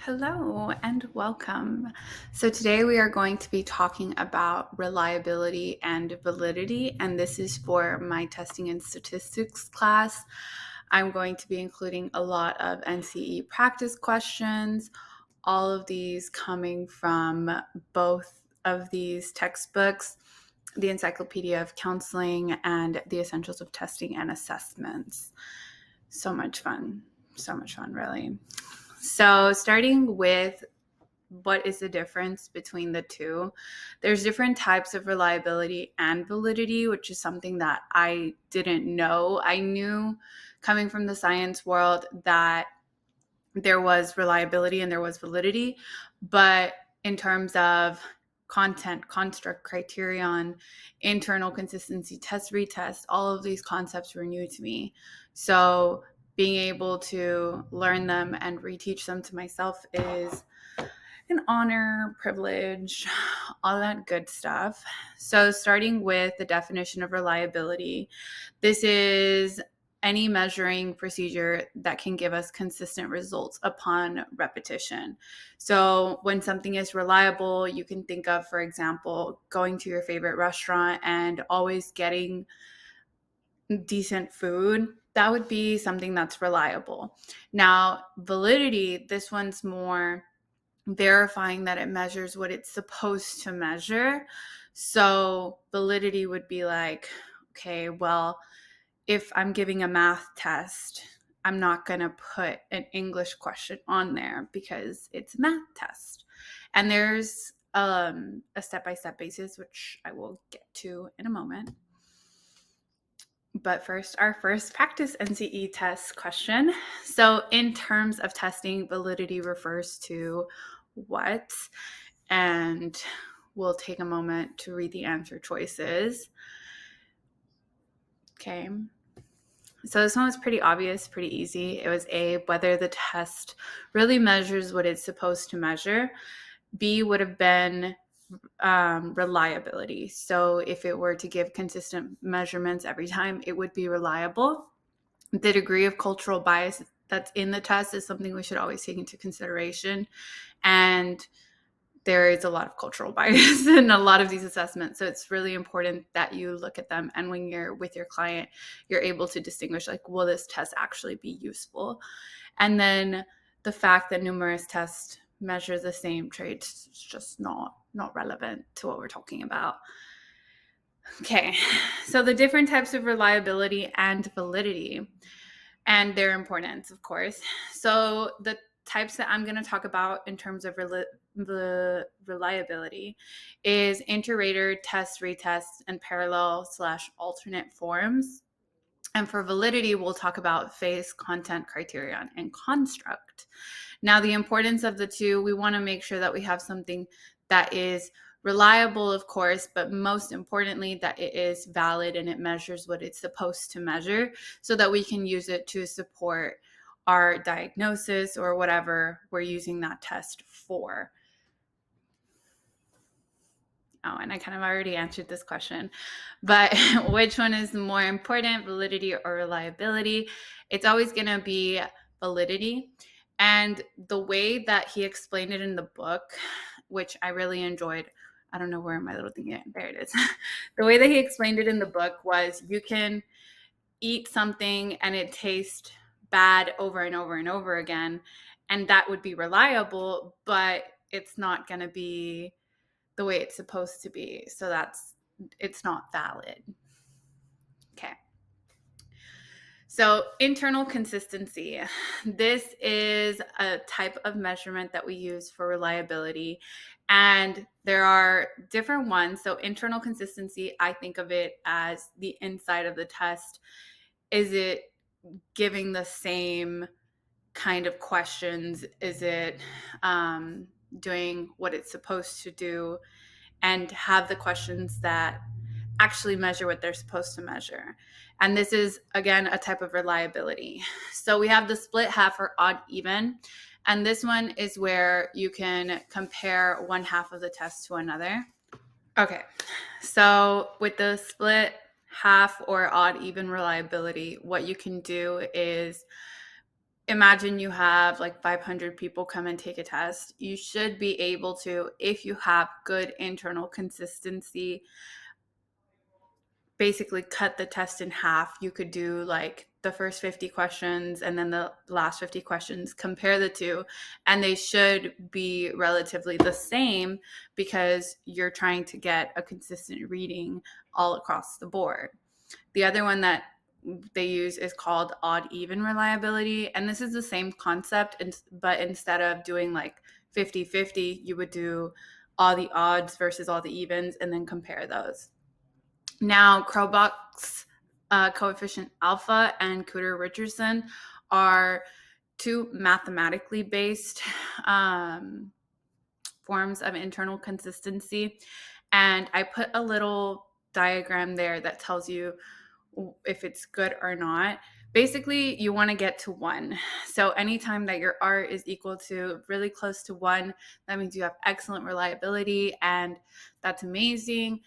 Hello and welcome. So, today we are going to be talking about reliability and validity, and this is for my testing and statistics class. I'm going to be including a lot of NCE practice questions, all of these coming from both of these textbooks, the Encyclopedia of Counseling and the Essentials of Testing and Assessments. So much fun, really. So, starting with what is the difference between the two? There's different types of reliability and validity, which is something that I didn't know. I knew coming from the science world that there was reliability and there was validity, but in terms of content, construct, criterion, internal consistency, test-retest, all of these concepts were new to me. So being able to learn them and reteach them to myself is an honor, privilege, all that good stuff. So, starting with the definition of reliability, this is any measuring procedure that can give us consistent results upon repetition. So, when something is reliable, you can think of, for example, going to your favorite restaurant and always getting decent food. That would be something that's reliable. Now, validity, this one's more verifying that it measures what it's supposed to measure. So validity would be like, okay, well, if I'm giving a math test, I'm not going to put an English question on there because it's a math test. And there's a step-by-step basis, which I will get to in a moment. But first, our first practice NCE test question. So in terms of testing, validity refers to what? And we'll take a moment to read the answer choices. Okay. So this one was pretty obvious, pretty easy. It was A, whether the test really measures what it's supposed to measure. B would have been reliability. So if it were to give consistent measurements every time, it would be reliable. The degree of cultural bias that's in the test is something we should always take into consideration. And there is a lot of cultural bias in a lot of these assessments. So it's really important that you look at them. And when you're with your client, you're able to distinguish, like, will this test actually be useful? And then the fact that numerous tests measure the same traits is just not relevant to what we're talking about. Okay, so the different types of reliability and validity and their importance, of course. So the types that I'm going to talk about in terms of the reliability is inter-rater, test-retest, and parallel/alternate forms. And for validity, we'll talk about phase, content, criterion, and construct. Now, the importance of the two, we want to make sure that we have something that is reliable, of course, but most importantly, that it is valid and it measures what it's supposed to measure so that we can use it to support our diagnosis or whatever we're using that test for. Oh, and I kind of already answered this question, but which one is more important, validity or reliability? It's always going to be validity. And the way that he explained it in the book, which I really enjoyed, I don't know where my little thing is. There it is. The way that he explained it in the book was you can eat something and it tastes bad over and over and over again, and that would be reliable, but it's not going to be the way it's supposed to be. So it's not valid. Okay. So internal consistency. This is a type of measurement that we use for reliability. And there are different ones. So internal consistency, I think of it as the inside of the test. Is it giving the same kind of questions? Is it doing what it's supposed to do? And have the questions that actually measure what they're supposed to measure. And this is, again, a type of reliability. So we have the split, half, or odd, even. And this one is where you can compare one half of the test to another. Okay, so with the split, half, or odd, even reliability, what you can do is imagine you have like 500 people come and take a test. You should be able to, if you have good internal consistency, basically cut the test in half. You could do like the first 50 questions and then the last 50 questions, compare the two, and they should be relatively the same because you're trying to get a consistent reading all across the board. The other one that they use is called odd even reliability, and this is the same concept, but instead of doing like 50-50, you would do all the odds versus all the evens and then compare those. Now, Crowbox coefficient alpha and Cooter-Richardson are two mathematically based forms of internal consistency. And I put a little diagram there that tells you if it's good or not. Basically, you want to get to 1. So anytime that your R is equal to really close to 1, that means you have excellent reliability, and that's amazing.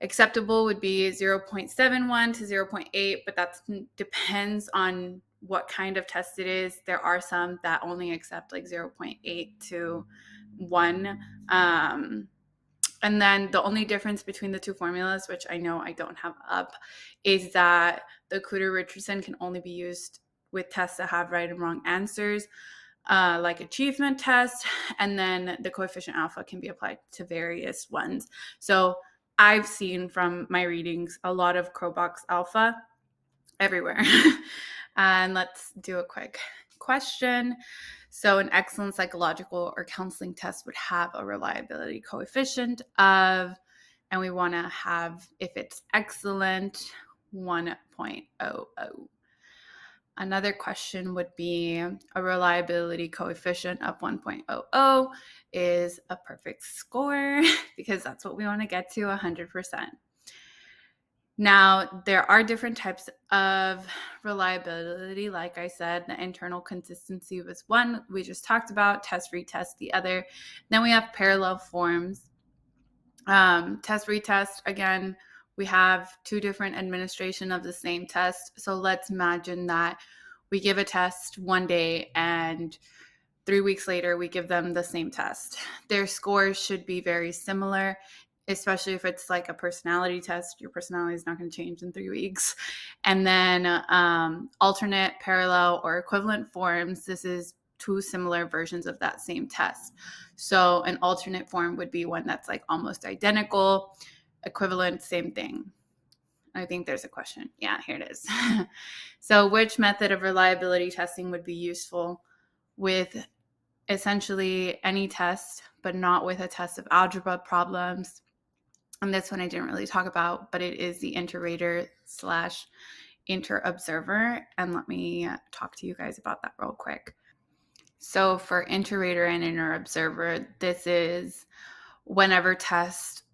Acceptable would be 0.71 to 0.8, but that depends on what kind of test it is. There are some that only accept like 0.8 to 1. And then the only difference between the two formulas, which I know I don't have up, is that the Cooter-Richardson can only be used with tests that have right and wrong answers, like achievement test, and then the coefficient alpha can be applied to various ones. So I've seen from my readings a lot of Crowbox alpha everywhere. And let's do a quick question. So an excellent psychological or counseling test would have a reliability coefficient of, and we want to have, if it's excellent, 1.00. Another question would be a reliability coefficient of 1.00 is a perfect score because that's what we want to get to 100%. Now, there are different types of reliability. Like I said, the internal consistency was one we just talked about, test-retest the other. Then we have parallel forms. Test-retest, again, we have 2 different administration of the same test. So let's imagine that we give a test one day and 3 weeks later we give them the same test. Their scores should be very similar, especially if it's like a personality test. Your personality is not going to change in 3 weeks. And then alternate, parallel, or equivalent forms, this is 2 similar versions of that same test. So an alternate form would be one that's like almost identical. Equivalent, same thing. I think there's a question. Yeah, here it is. So which method of reliability testing would be useful with essentially any test, but not with a test of algebra problems? And this one I didn't really talk about, but it is the inter-rater/inter-observer. And let me talk to you guys about that real quick. So for inter-rater and inter-observer, this is whenever test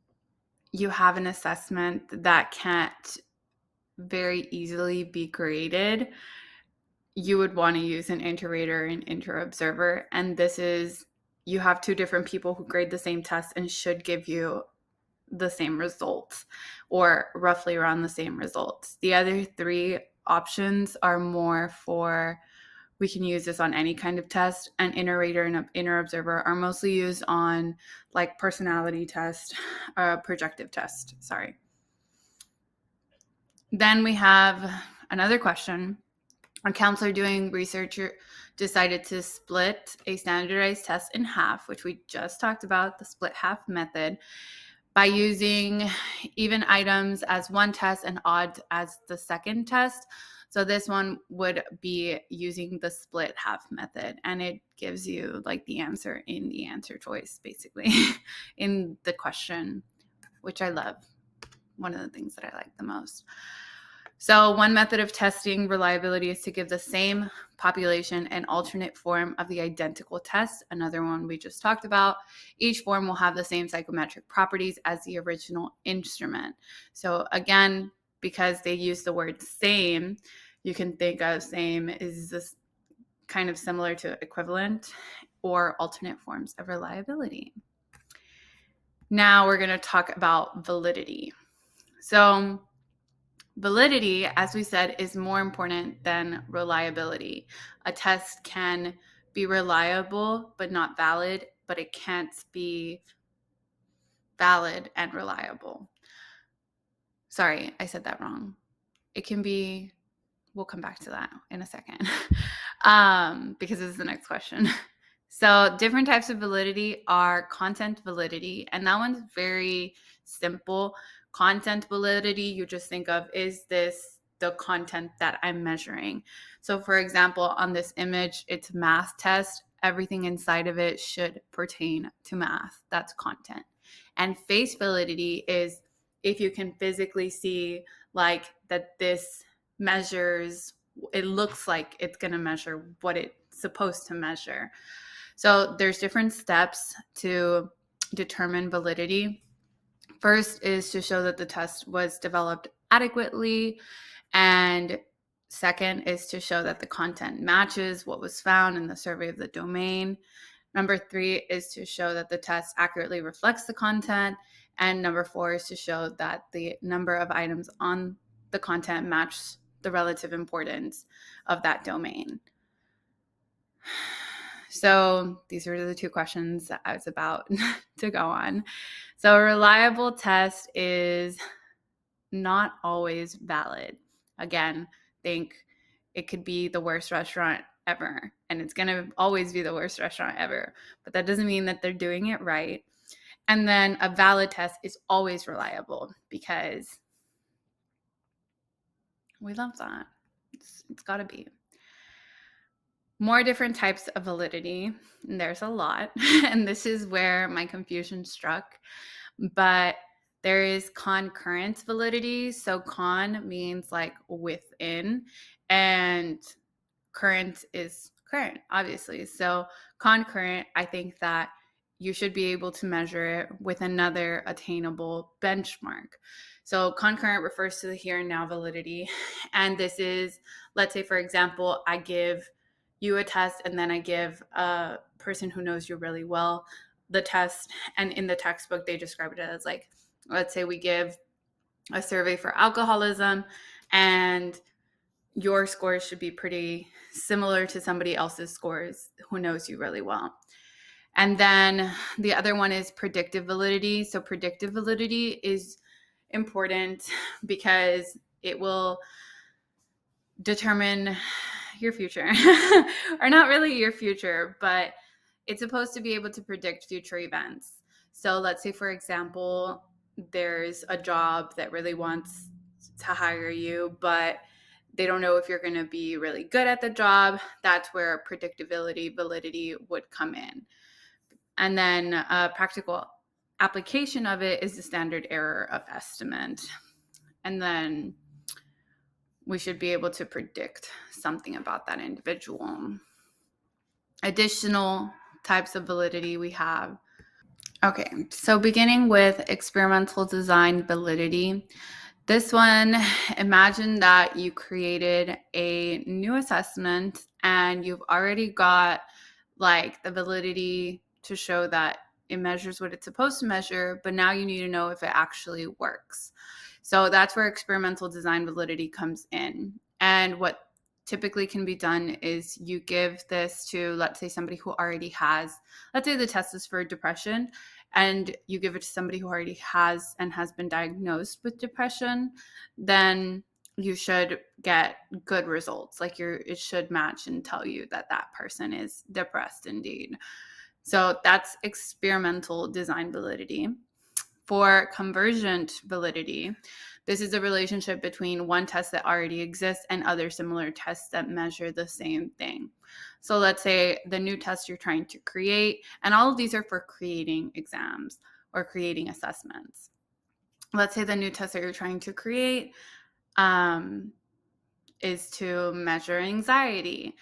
you have an assessment that can't very easily be graded, you would want to use an inter-rater and inter-observer. And this is, you have 2 different people who grade the same test and should give you the same results or roughly around the same results. The other 3 options are more for, we can use this on any kind of test, and inter-rater and inter-observer are mostly used on like personality test, projective test, sorry. Then we have another question. A counselor doing research decided to split a standardized test in half, which we just talked about, the split half method, by using even items as one test and odd as the second test. So this one would be using the split half method, and it gives you like the answer in the answer choice, basically, in the question, which I love. One of the things that I like the most. So one method of testing reliability is to give the same population an alternate form of the identical test. Another one we just talked about. Each form will have the same psychometric properties as the original instrument. So again, because they use the word same, you can think of same is this kind of similar to equivalent or alternate forms of reliability. Now we're going to talk about validity. So Validity, as we said, is more important than reliability. A test can be reliable but not valid, but it can't be valid and reliable. Sorry, I said that wrong. It can be, we'll come back to that in a second because this is the next question. So different types of validity are content validity, and that one's very simple. Content validity, you just think of, is this the content that I'm measuring? So for example, on this image, it's a math test. Everything inside of it should pertain to math. That's content. And face validity is if you can physically see like that this measures, it looks like it's going to measure what it's supposed to measure. So there's different steps to determine validity. First is to show that the test was developed adequately, and second is to show that the content matches what was found in the survey of the domain. Number 3 is to show that the test accurately reflects the content, and number 4 is to show that the number of items on the content match the relative importance of that domain. So these are the 2 questions that I was about to go on. So a reliable test is not always valid. Again, think it could be the worst restaurant ever, and it's going to always be the worst restaurant ever, but that doesn't mean that they're doing it right. And then a valid test is always reliable because we love that. It's got to be. More different types of validity, and there's a lot, and this is where my confusion struck, but there is concurrent validity. So con means like within, and current is current, obviously. So concurrent, I think that you should be able to measure it with another attainable benchmark. So concurrent refers to the here and now validity, and this is, let's say for example, I give you a test and then I give a person who knows you really well the test, and in the textbook they describe it as like, let's say we give a survey for alcoholism and your scores should be pretty similar to somebody else's scores who knows you really well. And then the other one is predictive validity. So predictive validity is important because it will determine your future or not really your future, but it's supposed to be able to predict future events. So let's say, for example, there's a job that really wants to hire you, but they don't know if you're going to be really good at the job. That's where predictability validity would come in. And then a practical application of it is the standard error of estimate. And then we should be able to predict something about that individual. Additional types of validity we have. Okay, so beginning with experimental design validity. This one, imagine that you created a new assessment and you've already got like the validity to show that it measures what it's supposed to measure, but now you need to know if it actually works. So that's where experimental design validity comes in. And what typically can be done is you give this to, let's say, somebody who already has, let's say the test is for depression, and you give it to somebody who already has and has been diagnosed with depression, then you should get good results. Like it should match and tell you that that person is depressed indeed. So that's experimental design validity. For convergent validity, this is a relationship between one test that already exists and other similar tests that measure the same thing. So let's say the new test you're trying to create, and all of these are for creating exams or creating assessments. Let's say the new test that you're trying to create is to measure anxiety.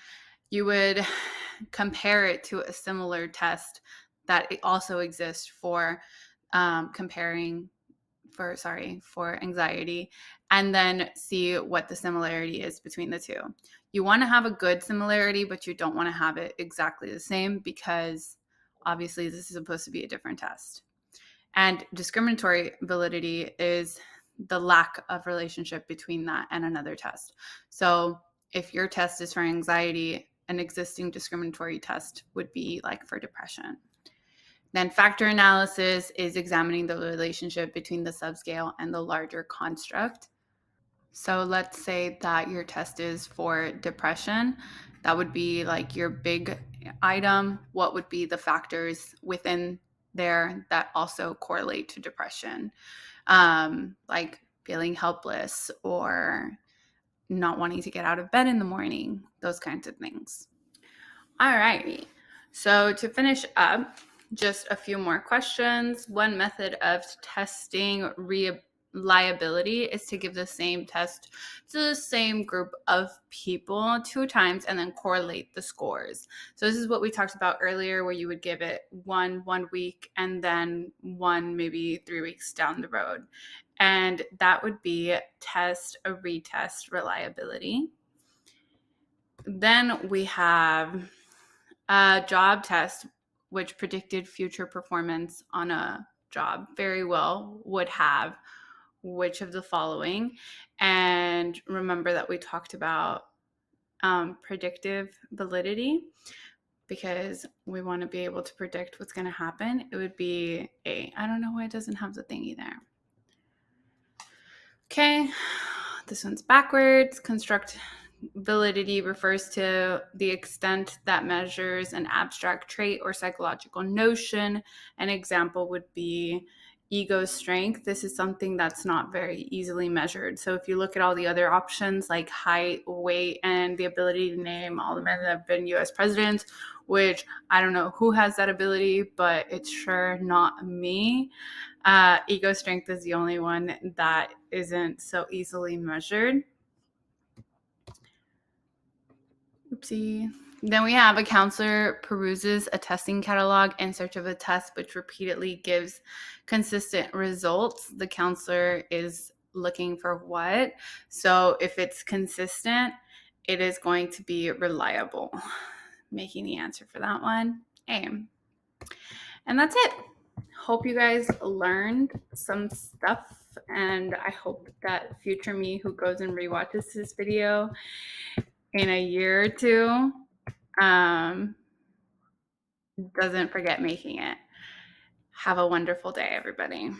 You would compare it to a similar test that also exists for for anxiety, and then see what the similarity is between the two. You want to have a good similarity, but you don't want to have it exactly the same because obviously this is supposed to be a different test. And discriminatory validity is the lack of relationship between that and another test. So if your test is for anxiety, an existing discriminatory test would be like for depression. Then factor analysis is examining the relationship between the subscale and the larger construct. So let's say that your test is for depression. That would be like your big item. What would be the factors within there that also correlate to depression? Like feeling helpless or not wanting to get out of bed in the morning, those kinds of things. All righty. So to finish up, just a few more questions. One method of testing reliability is to give the same test to the same group of people 2 times and then correlate the scores. So this is what we talked about earlier, where you would give it one week and then one maybe 3 weeks down the road. And that would be test-retest reliability. Then we have a job test, which predicted future performance on a job very well, would have which of the following. And remember that we talked about predictive validity, because we want to be able to predict what's going to happen. It would be A. I don't know why it doesn't have the thingy there. Okay, this one's backwards. Construct validity refers to the extent that measures an abstract trait or psychological notion. An example would be ego strength. This is something that's not very easily measured. So if you look at all the other options like height, weight, and the ability to name all the men that have been US presidents, which I don't know who has that ability, but it's sure not me. Ego strength is the only one that isn't so easily measured. Oopsie. Then we have a counselor peruses a testing catalog in search of a test which repeatedly gives consistent results. The counselor is looking for what? So if it's consistent, it is going to be reliable. Making the answer for that one A. And that's it. Hope you guys learned some stuff, and I hope that future me who goes and rewatches this video in a year or two doesn't forget making it. Have a wonderful day, everybody.